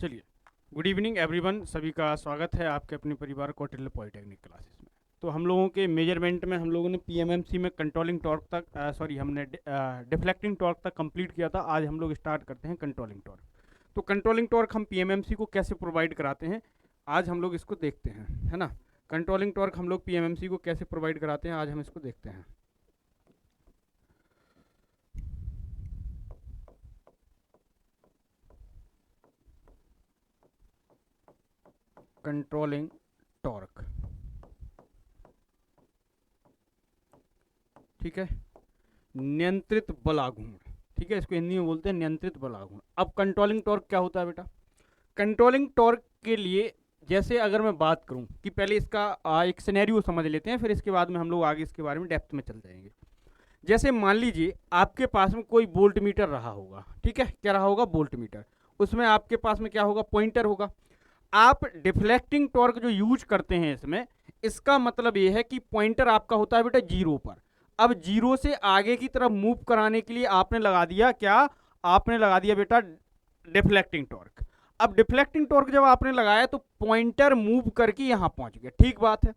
चलिए, good evening everyone, सभी का स्वागत है आपके अपने परिवार कौटिल्य पॉलिटेक्निक क्लासेस में। तो हम लोगों के मेजरमेंट में हम लोगों ने पीएमएमसी में कंट्रोलिंग टॉर्क तक हमने डिफ्लेक्टिंग टॉर्क तक कंप्लीट किया था। आज हम लोग स्टार्ट करते हैं कंट्रोलिंग टॉर्क। तो कंट्रोलिंग टॉर्क हम पीएमएमसी को कैसे प्रोवाइड कराते हैं, आज हम लोग इसको देखते हैं, है ना। कंट्रोलिंग टॉर्क हम लोग पीएमएमसी को कैसे प्रोवाइड कराते हैं, आज हम इसको देखते हैं। कंट्रोलिंग टॉर्क, ठीक है, नियंत्रित बल आघूर्ण, ठीक है, इसको हिंदी में बोलते हैं नियंत्रित बल आघूर्ण। अब कंट्रोलिंग टॉर्क क्या होता है बेटा? कंट्रोलिंग टॉर्क के लिए जैसे अगर मैं बात करूं कि पहले इसका एक सिनेरियो समझ लेते हैं, फिर इसके बाद में हम लोग आगे इसके बारे में डेप्थ में चल जाएंगे। जैसे मान लीजिए आपके पास में कोई वोल्ट मीटर रहा होगा, ठीक है, क्या रहा होगा? Volt meter. उसमें आपके पास में क्या होगा? पॉइंटर होगा। आप डिफ्लेक्टिंग टॉर्क जो यूज करते हैं इसमें, इसका मतलब यह है कि पॉइंटर आपका होता है बेटा जीरो पर। अब जीरो से आगे की तरफ मूव कराने के लिए आपने लगा दिया क्या? आपने लगा दिया बेटा डिफ्लेक्टिंग टॉर्क। अब डिफ्लेक्टिंग टॉर्क जब आपने लगाया तो पॉइंटर मूव करके यहां पहुंच गया, ठीक बात है।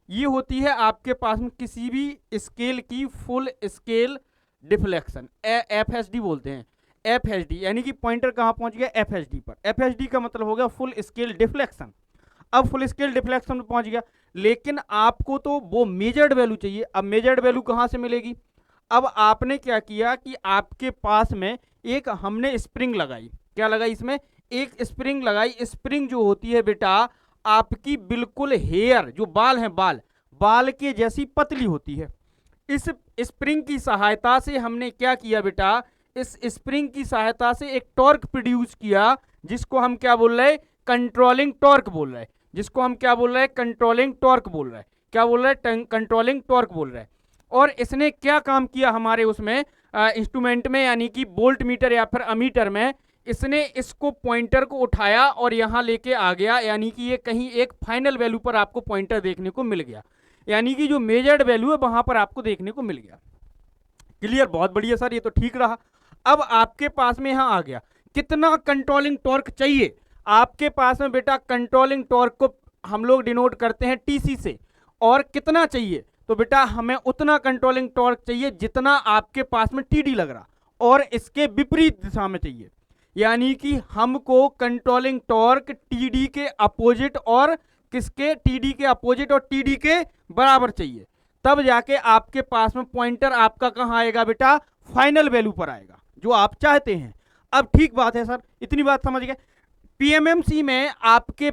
ये होती है आपके पास में किसी भी स्केल की फुल स्केल डिफ्लेक्शन, एफएसडी बोलते हैं। एफएसडी यानी कि पॉइंटर कहां पहुंच गया? एफएसडी पर। एफएसडी का मतलब हो गया फुल स्केल डिफ्लेक्शन। अब फुल स्केल डिफ्लेक्शन में पहुंच गया, लेकिन आपको तो वो मेजर्ड वैल्यू चाहिए। अब मेजर्ड वैल्यू कहां से मिलेगी? अब आपने क्या किया कि आपके पास में एक हमने स्प्रिंग लगाई। क्या लगाई? इसमें एक स्प्रिंग लगाई। स्प्रिंग जो होती है बेटा आपकी बिल्कुल हेयर, जो बाल हैं, बाल के जैसी पतली होती है। इस स्प्रिंग की सहायता से हमने क्या किया बेटा? इस स्प्रिंग की सहायता से एक टॉर्क प्रोड्यूस किया, जिसको हम क्या बोल रहे हैं? कंट्रोलिंग टॉर्क बोल रहे हैं। जिसको हम क्या बोल रहे हैं? कंट्रोलिंग टॉर्क बोल रहे हैं। क्या बोल रहे हैं? कंट्रोलिंग टॉर्क बोल रहे हैं। और इसने क्या काम किया हमारे उसमें इंस्ट्रूमेंट में, यानी कि वोल्ट मीटर या फिर अमीटर में? इसने इसको पॉइंटर को उठाया और यहां लेके आ गया, यानी कि ये कहीं एक फाइनल वैल्यू पर आपको पॉइंटर देखने को मिल गया, यानी कि जो मेजर्ड वैल्यू है वहां पर आपको देखने को मिल गया। क्लियर? बहुत बढ़िया सर, ये तो ठीक रहा। अब आपके पास में यहां आ गया, कितना कंट्रोलिंग टॉर्क चाहिए आपके पास में बेटा? कंट्रोलिंग टॉर्क को हम लोग डिनोट करते हैं टीसी से। और कितना चाहिए? तो बेटा हमें उतना कंट्रोलिंग टॉर्क चाहिए जितना आपके पास में टीडी लग रहा, और इसके विपरीत दिशा में चाहिए। यानी कि हमको कंट्रोलिंग टॉर्क टीडी के अपोजिट और किसके? टीडी के अपोजिट और टीडी के बराबर चाहिए। तब जाके आपके पास में पॉइंटर आपका कहां आएगा बेटा? फाइनल वैल्यू पर आएगा, जो आप चाहते हैं। अब ठीक बात है सर, इतनी बात समझ गए। पीएमएमसी में आपके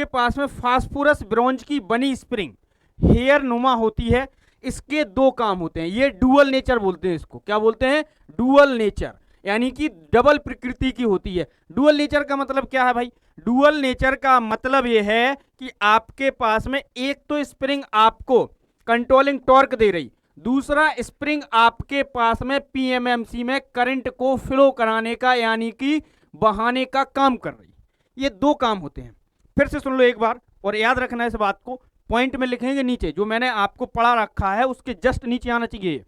पास में फास्फोरस ब्रॉन्ज की बनी स्प्रिंग हेयर नुमा होती है। इसके दो काम होते हैं, ये डुअल नेचर बोलते हैं इसको। क्या बोलते हैं? डुअल नेचर, यानी कि डबल प्रकृति की होती है। डुअल नेचर का मतलब क्या है भाई? डुअल नेचर का मतलब यह है कि आपके पास में एक तो स्प्रिंग आपको कंट्रोलिंग टॉर्क दे रही, दूसरा स्प्रिंग आपके पास में पीएमएमसी में करंट को फ्लो कराने का, यानी कि बहाने का काम कर रही। ये दो काम होते हैं। फिर से सुन लो एक बार और याद रखना इस बात को। पॉइंट में लिखेंगे नीचे, जो मैंने आपको पढ़ा रखा है उसके जस्ट नीचे आना चाहिए।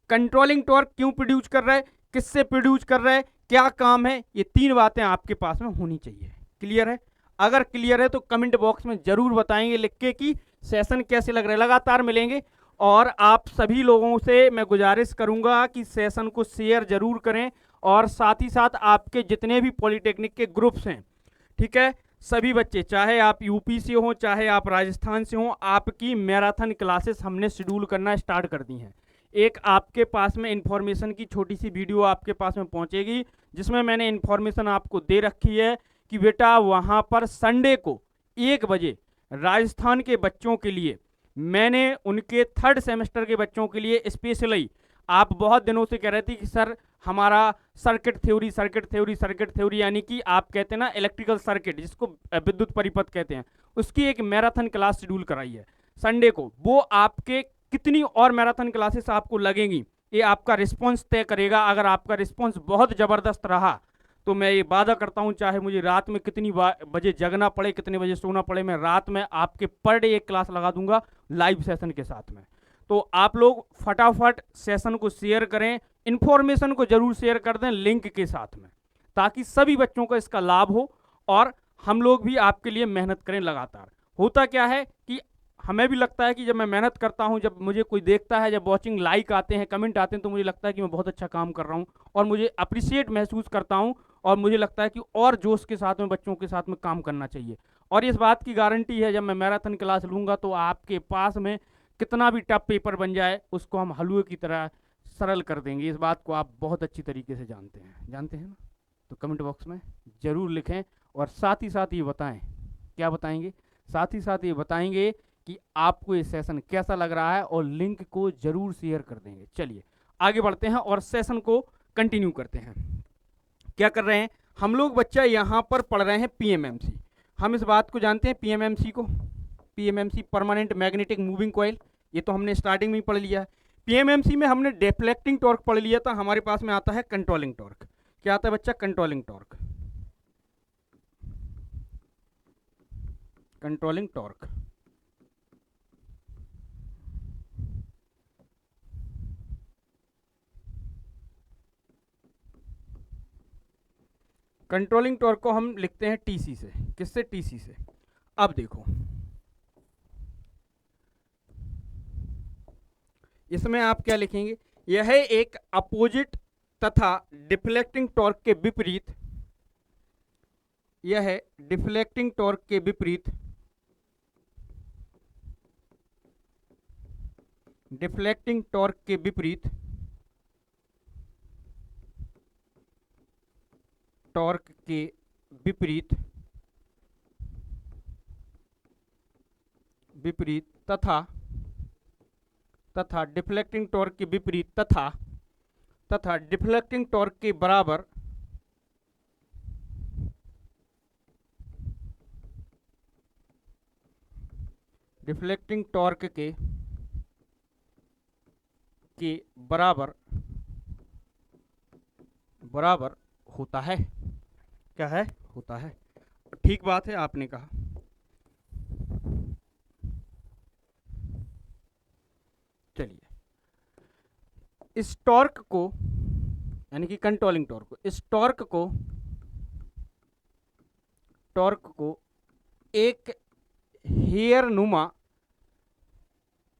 कंट्रोलिंग टॉर्क क्यों प्रोड्यूस कर रहा है, किससे प्रोड्यूस कर रहा है, क्या काम है, ये तीन बातें आपके पास में होनी चाहिए। क्लियर है? अगर क्लियर है तो कमेंट बॉक्स में जरूर बताएंगे लिख के कि सेशन कैसे लग रहा है। लगातार मिलेंगे और आप सभी लोगों से मैं गुजारिश करूंगा कि सेशन को शेयर जरूर करें, और साथ ही साथ आपके जितने भी पॉलिटेक्निक के ग्रुप्स हैं, ठीक है, सभी बच्चे, चाहे आप यूपी से हो चाहे आप राजस्थान से हो, आपकी मैराथन क्लासेस हमने शेड्यूल करना स्टार्ट कर दी हैं। एक आपके पास में इंफॉर्मेशन की छोटी सी वीडियो आपके पास में पहुंचेगी, जिसमें मैंने इंफॉर्मेशन आपको दे रखी है कि बेटा वहां पर संडे को 1 बजे राजस्थान के बच्चों के लिए मैंने उनके 3rd सेमेस्टर के बच्चों के लिए स्पेशली, आप बहुत दिनों से कह रहे थे कि सर हमारा सर्किट थ्योरी, यानी कि आप कहते हैं ना इलेक्ट्रिकल सर्किट, जिसको विद्युत परिपथ कहते हैं, उसकी एक मैराथन क्लास शेड्यूल कराई है संडे को। वो आपके कितनी और मैराथन क्लासेस आपको लगेंगी, ये आपका रिस्पॉन्स तय करेगा। अगर आपका रिस्पॉन्स बहुत ज़बरदस्त रहा तो मैं ये वादा करता हूं, चाहे मुझे रात में कितनी बजे जगना पड़े, कितने बजे सोना पड़े, मैं रात में आपके पर डे एक क्लास लगा दूंगा लाइव सेशन के साथ में। तो आप लोग फटाफट सेशन को शेयर करें, इंफॉर्मेशन को जरूर शेयर कर दें लिंक के साथ में, ताकि सभी बच्चों को इसका लाभ हो और हम लोग भी आपके लिए मेहनत करें लगातार। होता क्या है कि हमें भी लगता है कि जब मैं मेहनत करता हूं, जब मुझे कोई देखता है, जब वॉचिंग लाइक आते हैं, कमेंट आते हैं, तो मुझे लगता है कि मैं बहुत अच्छा काम कर रहा हूं और मुझे अप्रिशिएट महसूस करता हूं और मुझे लगता है कि और जोश के साथ में बच्चों के साथ में काम करना चाहिए। और इस बात की गारंटी है, जब मैं मैराथन क्लास लूँगा तो आपके पास में कितना भी टफ पेपर बन जाए उसको हम हलवे की तरह सरल कर देंगे। इस बात को आप बहुत अच्छी तरीके से जानते हैं ना। तो कमेंट बॉक्स में ज़रूर लिखें और साथ ही साथ ये बताएं, क्या बताएंगे, साथ ही साथ ये बताएंगे कि आपको ये सेशन कैसा लग रहा है और लिंक को जरूर शेयर कर देंगे। चलिए आगे बढ़ते हैं और सेशन को कंटिन्यू करते हैं। क्या कर रहे हैं हम लोग बच्चा, यहाँ पर पढ़ रहे हैं पीएमएमसी। हम इस बात को जानते हैं पीएमएमसी को, PMMC permanent magnetic moving coil, ये तो हमने स्टार्टिंग में ही पढ़ लिया है। पीएमएमसी में हमने डिफ्लेक्टिंग टॉर्क पढ़ लिया था, हमारे पास में आता है कंट्रोलिंग टॉर्क। क्या आता है बच्चा, controlling torque, controlling torque. Controlling torque को हम लिखते हैं टीसी से। किससे, टीसी से। अब देखो इसमें आप क्या लिखेंगे, यह एक अपोजिट तथा डिफ्लेक्टिंग टॉर्क के विपरीत, यह है डिफ्लेक्टिंग टॉर्क के विपरीत, डिफ्लेक्टिंग टॉर्क के विपरीत टॉर्क के विपरीत विपरीत तथा डिफ्लेक्टिंग टॉर्क के विपरीत तथा डिफ्लेक्टिंग टॉर्क के बराबर डिफ्लेक्टिंग टॉर्क के बराबर होता है। क्या है, होता है। ठीक बात है, आपने कहा। चलिए इस टॉर्क को, यानी कि कंट्रोलिंग टॉर्क को, इस टॉर्क को एक हेयर नुमा,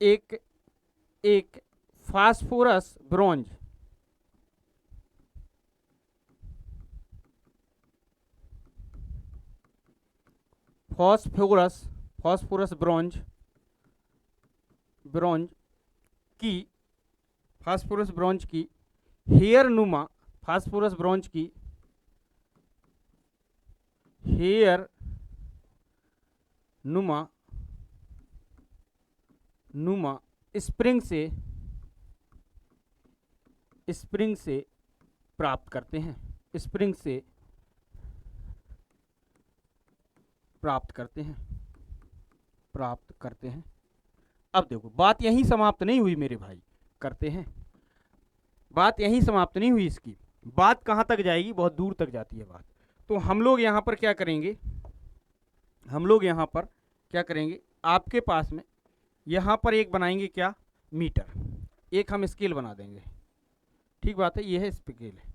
एक फास्फोरस ब्रोंज, फास्फोरस ब्रोंज की, फास्फोरस ब्रोंज की हेयर नुमा, फास्फोरस ब्रोंज की हेयर नुमा स्प्रिंग से प्राप्त करते हैं, स्प्रिंग से प्राप्त करते हैं। अब देखो बात यहीं समाप्त नहीं हुई मेरे भाई, करते हैं, बात यहीं समाप्त नहीं हुई। इसकी बात कहाँ तक जाएगी, बहुत दूर तक जाती है बात। तो हम लोग यहाँ पर क्या करेंगे, आपके पास में यहाँ पर एक बनाएंगे, क्या, मीटर, एक हम स्केल बना देंगे। ठीक बात है, ये है स्केल है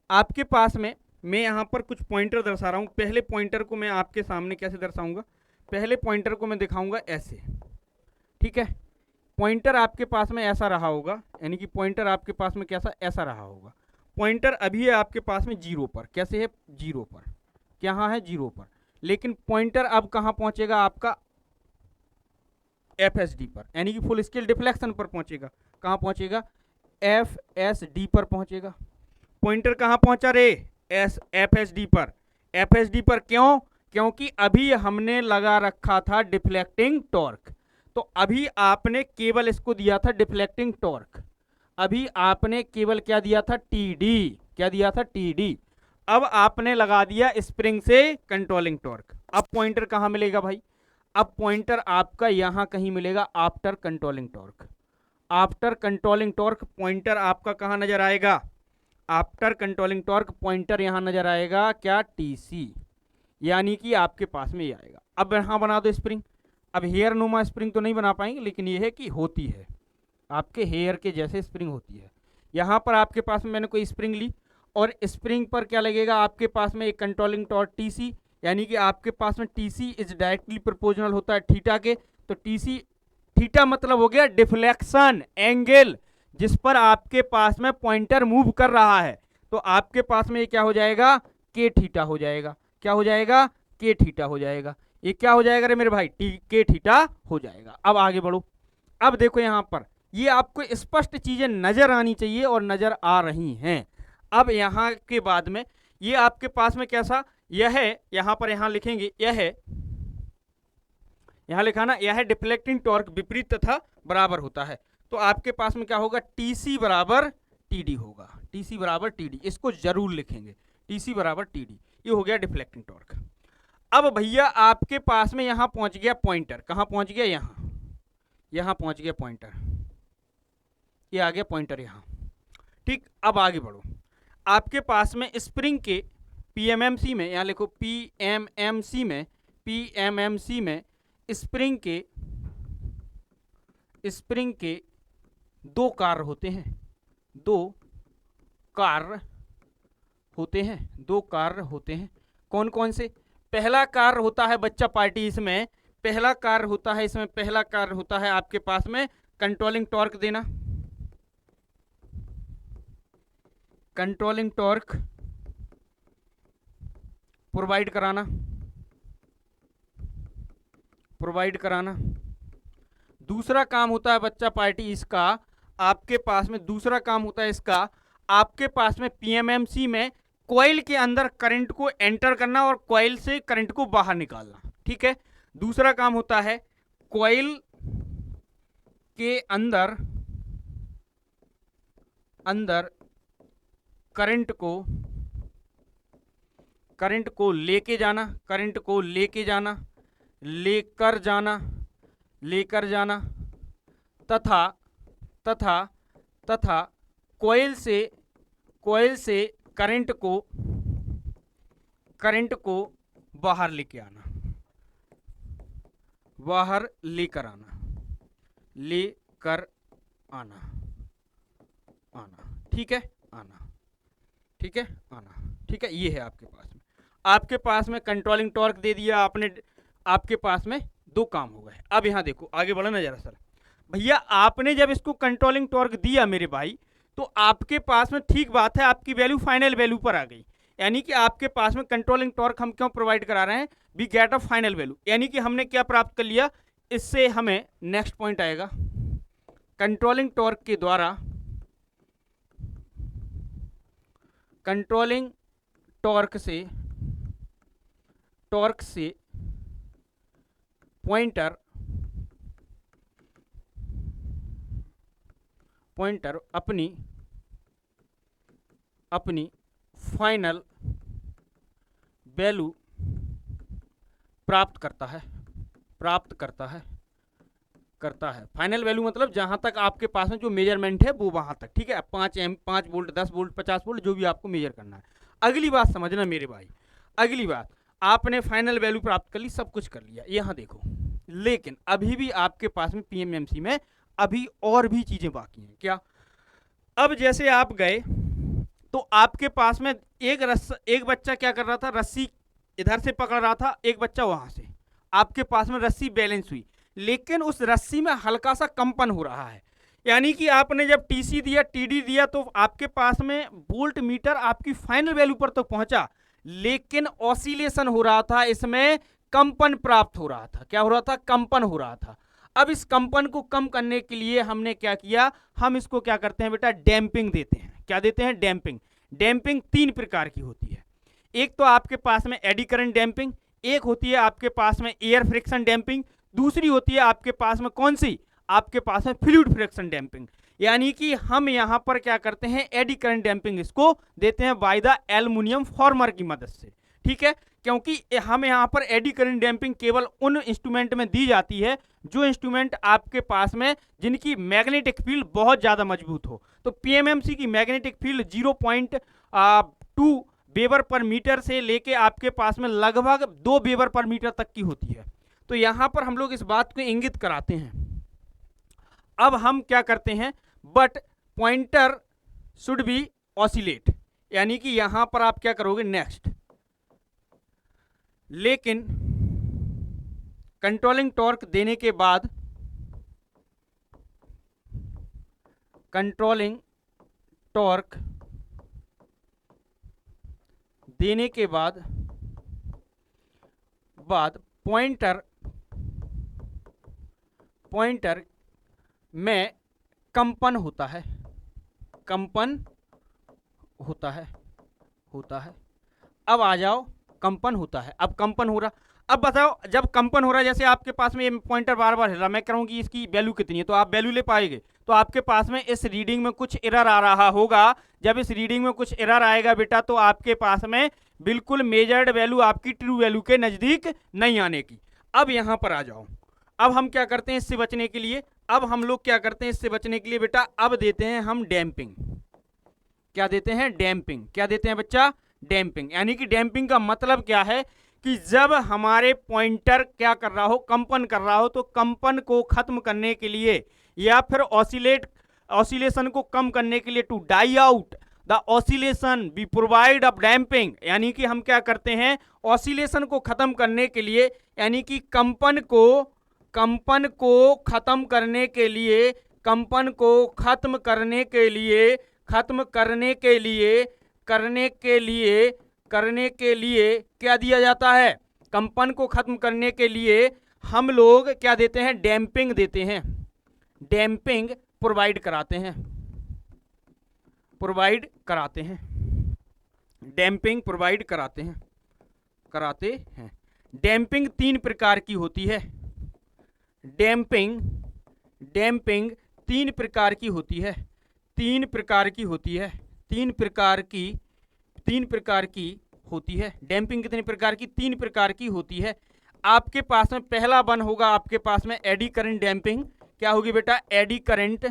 आपके पास में। मैं यहाँ पर कुछ पॉइंटर दर्शा रहा हूँ। पहले पॉइंटर को मैं आपके सामने कैसे दर्शाऊंगा, पहले पॉइंटर को मैं दिखाऊंगा ऐसे। ठीक है, पॉइंटर आपके पास में ऐसा रहा होगा, यानी कि पॉइंटर आपके पास में कैसा, ऐसा रहा होगा। पॉइंटर अभी है आपके पास में 0 पर, कैसे है, 0 पर, कहाँ है, 0 पर। लेकिन पॉइंटर अब कहाँ पहुंचेगा, आपका FSD पर, यानी कि फुल स्केल डिफ्लेक्शन पर पहुंचेगा। कहाँ पहुंचेगा, FSD पर पहुंचेगा। पॉइंटर कहाँ पहुंचा रे, FSD पर। FSD पर क्यों, क्योंकि अभी हमने लगा रखा था डिफ्लेक्टिंग टॉर्क। तो अभी आपने केवल इसको दिया था डिफ्लेक्टिंग टॉर्क, अभी आपने केवल क्या दिया था, TD, क्या दिया था, TD। अब आपने लगा दिया स्प्रिंग से कंट्रोलिंग टॉर्क। अब पॉइंटर कहाँ मिलेगा भाई, अब पॉइंटर आपका यहां कहीं मिलेगा, after controlling torque. After controlling torque pointer आपका कहां नजर आएगा, आफ्टर कंट्रोलिंग टॉर्क पॉइंटर यहां नजर आएगा, क्या, TC, यानी कि आपके पास में ये आएगा। अब यहां बना दो स्प्रिंग। अब हेयर नुमा स्प्रिंग तो नहीं बना पाएंगे, लेकिन ये है कि होती है, आपके हेयर के जैसे स्प्रिंग होती है। यहां पर आपके पास में मैंने कोई स्प्रिंग ली और स्प्रिंग पर क्या लगेगा, आपके पास में एक कंट्रोलिंग टॉर्क टीसी, यानी कि आपके पास में टीसी इज डायरेक्टली प्रोपोर्शनल होता है थीटा के। तो टीसी, थीटा मतलब हो गया डिफ्लेक्शन एंगल जिस पर आपके पास में पॉइंटर मूव कर रहा है। तो आपके पास में ये क्या हो जाएगा, के थीटा हो जाएगा। क्या हो जाएगा, के थीटा हो जाएगा। ये क्या हो जाएगा रे मेरे भाई, के थीटा हो जाएगा। अब आगे बढ़ो। अब देखो यहां पर ये आपको स्पष्ट चीजें नजर आनी चाहिए और नजर आ रही हैं। अब यहां के बाद में ये आपके पास में कैसा, यह है, यहां पर यहां लिखेंगे, यह है, यहां लिखा ना, यह है डिफ्लेक्टिंग टॉर्क विपरीत तथा बराबर होता है। तो आपके पास में क्या होगा, टीसी बराबर टीडी होगा। टीसी बराबर टीडी, इसको जरूर लिखेंगे, टीसी बराबर टीडी। ये हो गया डिफ्लेक्टिंग टॉर्क। अब भैया आपके पास में यहां पहुंच गया पॉइंटर, कहां पहुंच गया, यहां पहुंच गया पॉइंटर, ये आ गया पॉइंटर यहां। ठीक, अब आगे बढ़ो। आपके पास में स्प्रिंग के पीएमएमसी में, यहां लिखो पीएमएमसी में, पीएमएमसी में स्प्रिंग के दो कार्य होते हैं, दो कार्य होते हैं, दो कार्य होते हैं। कौन कौन से, पहला कार्य होता है बच्चा पार्टी, इसमें पहला कार्य होता है, इसमें पहला कार्य होता है आपके पास में कंट्रोलिंग टॉर्क देना, कंट्रोलिंग टॉर्क प्रोवाइड कराना, प्रोवाइड कराना। दूसरा काम होता है बच्चा पार्टी इसका, आपके पास में दूसरा काम होता है इसका, आपके पास में पीएमएमसी में कॉइल के अंदर करंट को एंटर करना और कॉइल से करंट को बाहर निकालना। ठीक है, दूसरा काम होता है कॉइल के अंदर करंट को लेके जाना, करंट को लेके जाना, लेकर जाना तथा कॉइल से करंट को बाहर लेकर आना। ठीक है, ठीक है, ये है आपके पास में कंट्रोलिंग टॉर्क दे दिया आपने, आपके पास में दो काम हो गए। अब यहां देखो, आगे बढ़ना जरा सर। भैया आपने जब इसको कंट्रोलिंग टॉर्क दिया मेरे भाई, तो आपके पास में, ठीक बात है, आपकी वैल्यू फाइनल वैल्यू पर आ गई, यानी कि आपके पास में कंट्रोलिंग टॉर्क हम क्यों प्रोवाइड करा रहे हैं, we get a final value, यानी कि हमने क्या प्राप्त कर लिया। इससे हमें नेक्स्ट पॉइंट आएगा, कंट्रोलिंग टॉर्क के द्वारा, कंट्रोलिंग टॉर्क से पॉइंटर अपनी फाइनल वैल्यू प्राप्त करता है। फाइनल वैल्यू मतलब जहां तक आपके पास में जो मेजरमेंट है वो वहां तक। ठीक है, 5 वोल्ट, 10 वोल्ट, 50 वोल्ट, जो भी आपको मेजर करना है। अगली बात समझना मेरे भाई, अगली बात, आपने फाइनल वैल्यू प्राप्त कर ली, सब कुछ कर लिया, यहां देखो, लेकिन अभी भी आपके पास में पीएमएमसी में अभी और भी चीजें बाकी हैं। क्या, अब जैसे आप गए तो आपके पास में एक बच्चा क्या कर रहा था, रस्सी इधर से पकड़ रहा था, एक बच्चा वहां से, आपके पास में रस्सी बैलेंस हुई, लेकिन उस रस्सी में हल्का सा कंपन हो रहा है, यानी कि आपने जब टीसी दिया, टीडी दिया, तो आपके पास में वोल्ट मीटर आपकी फाइनल वैल्यू पर तो पहुंचा, लेकिन ऑसिलेशन हो रहा था, इसमें कंपन प्राप्त हो रहा था। क्या हो रहा था, कंपन हो रहा था। अब इस कंपन को कम करने के लिए हमने क्या किया, हम इसको क्या करते हैं बेटा, डैम्पिंग देते हैं। क्या देते हैं, डैम्पिंग। डैम्पिंग 3 प्रकार की होती है, एक तो आपके पास में एडी करंट डैम्पिंग, एक होती है आपके पास में एयर फ्रिक्शन डैम्पिंग, दूसरी होती है आपके पास में कौन सी, आपके पास में फ्लूइड फ्रिक्शन डैम्पिंग। यानी कि हम यहां पर क्या करते हैं, एडी करंट डैम्पिंग इसको देते हैं बाय द एल्युमिनियम फॉर्मर की मदद से। ठीक है, क्योंकि हम यहां पर एडी करंट डैम्पिंग केवल उन इंस्ट्रूमेंट में दी जाती है जो इंस्ट्रूमेंट आपके पास में जिनकी मैग्नेटिक फील्ड बहुत ज्यादा मजबूत हो। तो पीएमएमसी की magnetic field 0.2 weber per metre से लेके आपके पास में लगभग 2 वेबर पर मीटर तक की होती है। तो यहां पर हम लोग इस बात को इंगित कराते हैं। अब हम क्या करते हैं, but pointer should be oscillate, यानी कि यहां पर आप क्या करोगे, नेक्स्ट। लेकिन कंट्रोलिंग टॉर्क देने के बाद, कंट्रोलिंग टॉर्क देने के बाद पॉइंटर में कंपन होता है, कंपन होता है। अब आ जाओ, कंपन होता है, अब कंपन हो रहा। अब बताओ, जब कंपन हो रहा है, जैसे आपके पास में ये पॉइंटर बार बार हिल रहा, मैं कह रहा हूं कि इसकी वैल्यू कितनी है, तो आप वैल्यू ले पाएंगे। तो आपके पास में इस रीडिंग में कुछ एरर आ रहा होगा। जब इस रीडिंग में कुछ एरर आएगा बेटा, तो आपके पास में बिल्कुल मेजर्ड वैल्यू आपकी ट्रू वैल्यू के नजदीक नहीं आने की। अब यहां पर आ जाओ, अब हम क्या करते हैं इससे बचने के लिए, अब हम लोग क्या करते हैं इससे बचने के लिए बेटा, अब देते हैं हम डैम्पिंग। क्या देते हैं, डैम्पिंग। क्या देते हैं बच्चा, डैम्पिंग। यानी कि डैम्पिंग का मतलब क्या है कि जब हमारे पॉइंटर क्या कर रहा हो, कंपन कर रहा हो, तो कंपन को खत्म करने के लिए या फिर ऑसिलेशन को कम करने के लिए, to die out the oscillation we provide a damping. यानी कि हम क्या करते हैं, ऑसिलेशन को खत्म करने के लिए, यानी कि कंपन को खत्म करने के लिए, कंपन को खत्म करने के लिए, करने के लिए क्या दिया जाता है, कंपन को खत्म करने के लिए हम लोग क्या देते हैं, डैम्पिंग देते हैं, डैम्पिंग प्रोवाइड कराते हैं, डैम्पिंग प्रोवाइड कराते हैं। डैम्पिंग 3 प्रकार की होती है, डैम्पिंग 3 प्रकार की होती है, 3 प्रकार की होती है, 3 प्रकार की होती है। डैम्पिंग कितने प्रकार की, 3 प्रकार की होती है। आपके पास में पहला वन होगा आपके पास में एडी करंट डैम्पिंग। क्या होगी बेटा, eddy current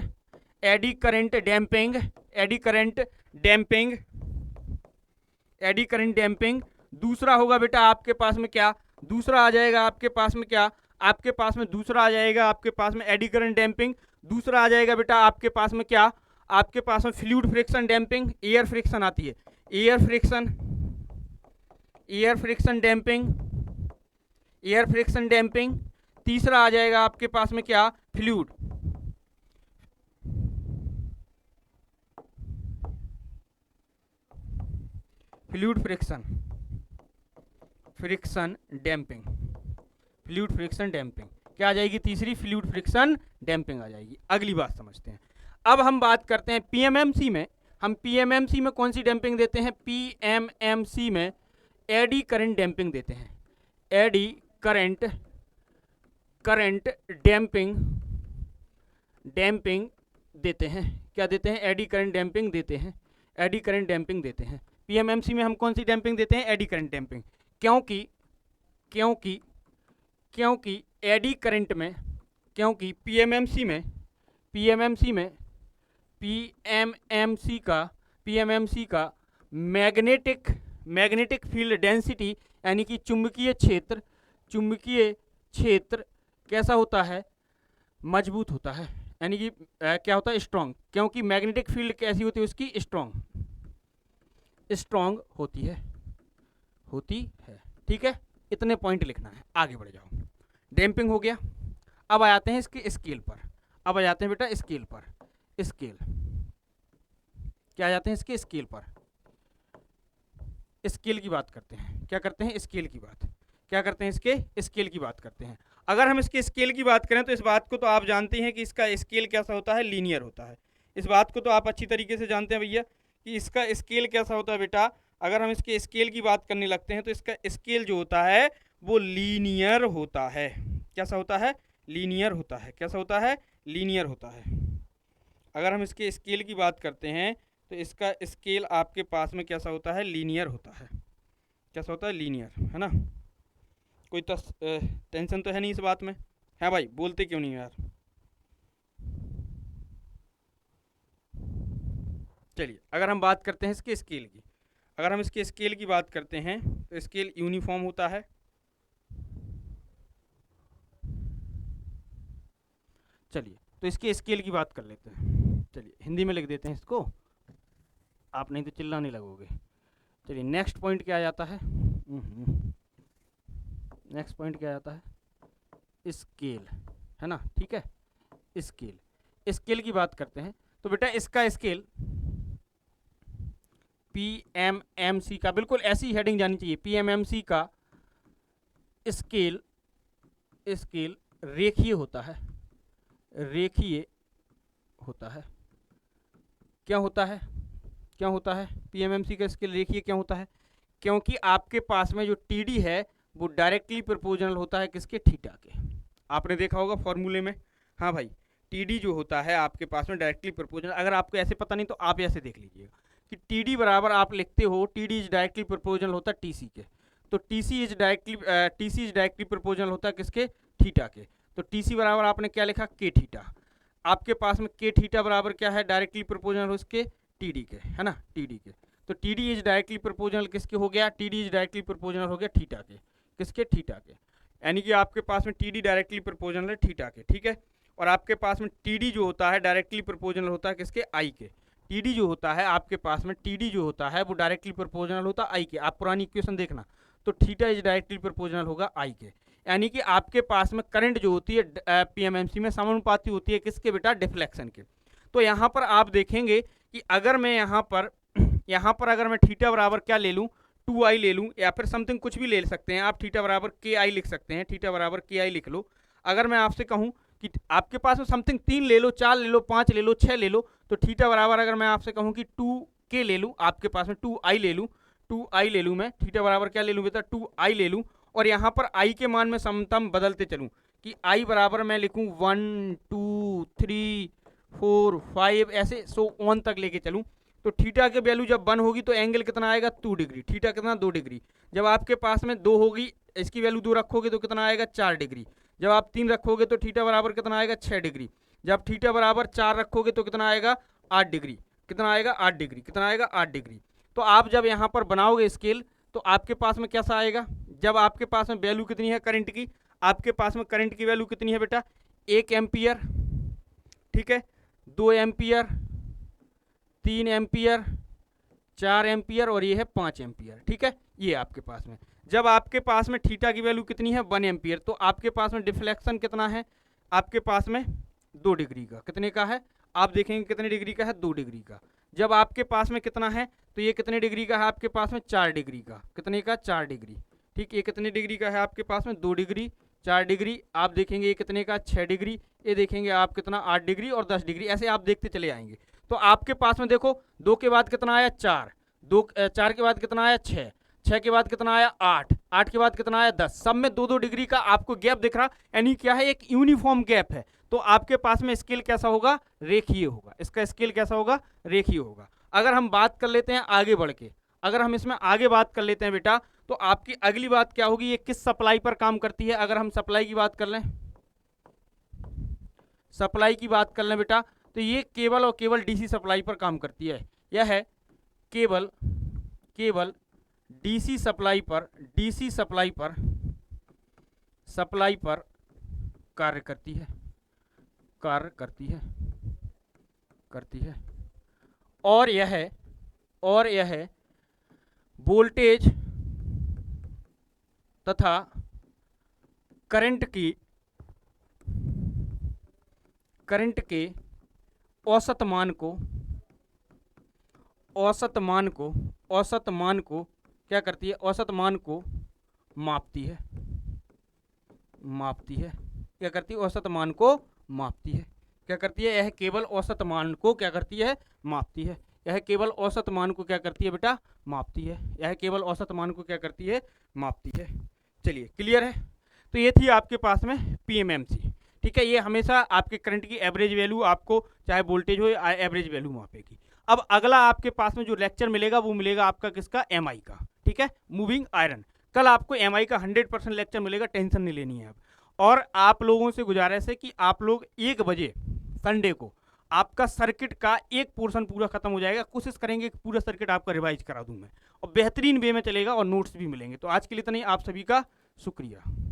damping, eddy current damping. दूसरा होगा बेटा आपके पास में क्या, दूसरा आ जाएगा आपके पास में क्या, आपके पास में दूसरा आ जाएगा आपके पास में एडी करंट डैम्पिंग। दूसरा आ जाएगा बेटा आपके पास में क्या, आपके पास में fluid friction damping, air friction आती है, एयर फ्रिक्शन डैम्पिंग। तीसरा आ जाएगा आपके पास में क्या, फ्लूइड फ्रिक्शन डैम्पिंग, क्या आ जाएगी तीसरी, फ्लूइड फ्रिक्शन डैम्पिंग आ जाएगी। अगली बात समझते हैं। अब हम बात करते हैं पीएमएमसी में, हम पीएमएमसी में कौन सी डैम्पिंग देते हैं, पीएमएमसी में एडी करंट डैम्पिंग देते हैं, एडी करंट डैम्पिंग देते हैं। क्या देते हैं, एडी करंट डैम्पिंग देते हैं, एडी करंट डैम्पिंग देते हैं। पीएमएमसी में हम कौन सी डैम्पिंग देते हैं, एडी करंट डैम्पिंग। क्योंकि एडी करंट में, क्योंकि पीएमएमसी का मैग्नेटिक फील्ड डेंसिटी, यानी कि चुंबकीय क्षेत्र कैसा होता है, मजबूत होता है, यानी कि क्या होता है, स्ट्रांग। क्योंकि मैग्नेटिक फील्ड कैसी होती है उसकी, स्ट्रांग होती है। ठीक है, इतने पॉइंट लिखना है, आगे बढ़ जाओ। डैम्पिंग हो गया। अब आ जाते हैं इसके स्केल पर, अब आ जाते हैं बेटा स्केल पर, क्या आ जाते हैं इसके स्केल पर, स्केल की बात करते हैं। क्या करते हैं, स्केल की बात, क्या करते हैं, इसके स्केल की बात करते हैं। अगर हम इसके स्केल की बात करें तो इस बात को तो आप जानते हैं कि इसका स्केल कैसा होता है, लीनियर होता है। इस बात को तो आप अच्छी तरीके से जानते हैं भैया कि इसका स्केल कैसा होता है बेटा। अगर हम इसके स्केल की बात करने लगते हैं तो इसका स्केल जो होता है वो लीनियर होता है। कैसा होता है, लीनियर होता है। कैसा होता है, लीनियर होता है। अगर हम इसके स्केल की बात करते हैं तो इसका स्केल आपके पास में कैसा होता है, लीनियर होता है। कैसा होता है, लीनियर, है ना। कोई टेंशन तो है नहीं इस बात में, है भाई, बोलते क्यों नहीं यार। चलिए, अगर हम बात करते हैं इसके स्केल की, अगर हम इसके स्केल की बात करते हैं तो स्केल यूनिफॉर्म होता है। चलिए, तो इसके स्केल की बात कर लेते हैं। चलिए, हिंदी में लिख देते हैं इसको। आप नहीं तो चिल्लाने लगोगे। चलिए नेक्स्ट पॉइंट क्या आ जाता है, नेक्स्ट पॉइंट क्या आता है, स्केल, है ना, ठीक है। स्केल, स्केल की बात करते हैं तो बेटा इसका स्केल PMMC का, बिल्कुल ऐसी हेडिंग जानी चाहिए, PMMC का स्केल, स्केल रेखीय होता है, रेखीय होता है। क्या होता है, क्या होता है, PMMC का स्केल रेखीय क्यों होता है, क्योंकि आपके पास में जो TD है वो डायरेक्टली प्रोपोर्शनल होता है किसके, थीटा के। आपने देखा होगा फॉर्मूले में, हाँ भाई, TD जो होता है आपके पास में डायरेक्टली प्रोपोर्शनल, अगर आपको ऐसे पता नहीं तो आप ऐसे देख लीजिएगा कि TD बराबर आप लिखते हो, TD इज डायरेक्टली प्रोपोर्शनल होता है TC के, तो TC इज डायरेक्टली प्रोपोर्शनल होता है किसके, थीटा के। तो TC बराबर आपने क्या लिखा, K थीटा। आपके पास में K थीटा बराबर क्या है, डायरेक्टली प्रोपोर्शनल उसके TD के, है ना, TD के। तो TD इज डायरेक्टली प्रोपोर्शनल किसके हो गया, TD इज डायरेक्टली प्रोपोर्शनल हो गया थीटा के, किसके, थीटा के। यानी कि आपके पास में TD डायरेक्टली प्रोपोर्शनल है थीटा के, ठीक है। और आपके पास में TD जो होता है डायरेक्टली प्रोपोर्शनल होता है किसके, I के। TD जो होता है आपके पास में, TD जो होता है वो डायरेक्टली प्रोपोर्शनल होता है I के। आप पुरानी इक्वेशन देखना, तो थीटा इज डायरेक्टली प्रोपोर्शनल होगा I के। यानी कि आपके पास में करंट जो होती है PMMC में समानुपाती होती है किसके बेटा, डिफ्लेक्शन के। तो यहाँ पर आप देखेंगे कि अगर मैं यहाँ पर अगर मैं थीटा बराबर क्या ले लूँ, 2i ले लूँ, या फिर समथिंग कुछ भी ले सकते हैं आप, थीटा बराबर KI लिख सकते हैं, थीटा बराबर KI लिख लो। अगर मैं आपसे कहूँ कि आपके पास में समथिंग 3 ले लो, 4 ले लो, 5 ले लो, 6 ले लो, तो थीटा बराबर अगर मैं आपसे कहूँ कि 2k ले लूँ, आपके पास में 2i ले लूँ, 2i ले लूँ मैं, थीटा बराबर क्या ले लूँ बेटा, 2i ले लूँ, और यहाँ पर i के मान में समतम बदलते चलूँ कि i बराबर मैं लिखूँ 1 2 3 4 5 ऐसे सो 1 तक लेके चलूँ, तो थीटा के वैल्यू जब 1 होगी तो एंगल कितना आएगा, 2 डिग्री, थीटा कितना, 2 डिग्री। जब आपके पास में 2 होगी, इसकी वैल्यू 2 रखोगे तो कितना आएगा, 4 डिग्री। जब आप 3 रखोगे तो थीटा बराबर कितना आएगा, 6 डिग्री। जब थीटा बराबर 4 रखोगे तो कितना आएगा, 8 डिग्री। कितना आएगा, 8 डिग्री। कितना आएगा, 8 डिग्री। तो आप जब यहाँ पर बनाओगे स्केल तो आपके पास में कैसा आएगा, जब आपके पास में वैल्यू कितनी है करंट की, आपके पास में करंट की वैल्यू कितनी है बेटा, 1 एम्पियर, ठीक है, 2 एम्पियर, 3 एम्पियर, 4 एम्पियर, और ये है 5 एम्पियर, ठीक है। ये आपके पास में, जब आपके पास में थीटा की वैल्यू कितनी है, 1 एम्पियर, तो आपके पास में डिफ्लेक्शन कितना है, आपके पास में 2 डिग्री का। कितने का है, आप देखेंगे कितने डिग्री का है, 2 डिग्री का। जब आपके पास में कितना है, तो ये कितने डिग्री का है आपके पास में, 4 डिग्री का। कितने का, 4 डिग्री, ठीक। ये कितने डिग्री का है आपके पास में, 2 डिग्री, 4 डिग्री। आप देखेंगे ये कितने का, 6 डिग्री। ये देखेंगे आप कितना, 8 डिग्री और 10 डिग्री, ऐसे आप देखते चले आएंगे। तो आपके पास में देखो 2 के बाद कितना आया, 4, 4 के बाद कितना आया, 6, 6 के बाद कितना आया, 8, 8 के बाद कितना आया, 10। सब में 2-2 डिग्री का आपको गैप दिख रहा, यानी क्या है, एक यूनिफॉर्म गैप है। तो आपके पास में स्केल कैसा होगा, रेखीय होगा। इसका स्केल कैसा होगा, रेखीय होगा। अगर हम बात कर लेते हैं आगे बढ़ के, अगर हम इसमें आगे बात कर लेते हैं बेटा, तो आपकी अगली बात क्या होगी, ये किस सप्लाई पर काम करती है। अगर हम सप्लाई की बात कर लें, सप्लाई की बात कर लें बेटा, तो ये केवल और केवल डीसी सप्लाई पर काम करती है। यह है केवल डीसी सप्लाई पर, डीसी सप्लाई पर कार्य करती है, और यह वोल्टेज तथा करंट के औसत मान को क्या करती है, औसत मान को मापती है। क्या करती है, औसत मान को मापती है। क्या करती है, यह केवल औसत मान को क्या करती है, मापती है। यह केवल औसत मान को क्या करती है बेटा, मापती है। यह केवल औसत मान को क्या करती है, मापती है। चलिए क्लियर है। तो ये थी आपके पास में PMMC, ठीक है। ये हमेशा आपके करंट की एवरेज वैल्यू आपको, चाहे वोल्टेज हो, एवरेज वैल्यू मापेगी। अब अगला आपके पास में जो लेक्चर मिलेगा वो मिलेगा आपका किसका, MI का, ठीक है, मूविंग आयरन। कल आपको MI का 100% लेक्चर मिलेगा, टेंशन नहीं लेनी है अब। और आप लोगों से गुजारिश है कि आप लोग 1 बजे संडे को आपका सर्किट का एक पोर्शन पूरा खत्म हो जाएगा। कोशिश करेंगे कि पूरा सर्किट आपका रिवाइज करा दूं मैं, और बेहतरीन वे में चलेगा और नोट्स भी मिलेंगे। तो आज के लिए इतना ही, आप सभी का शुक्रिया।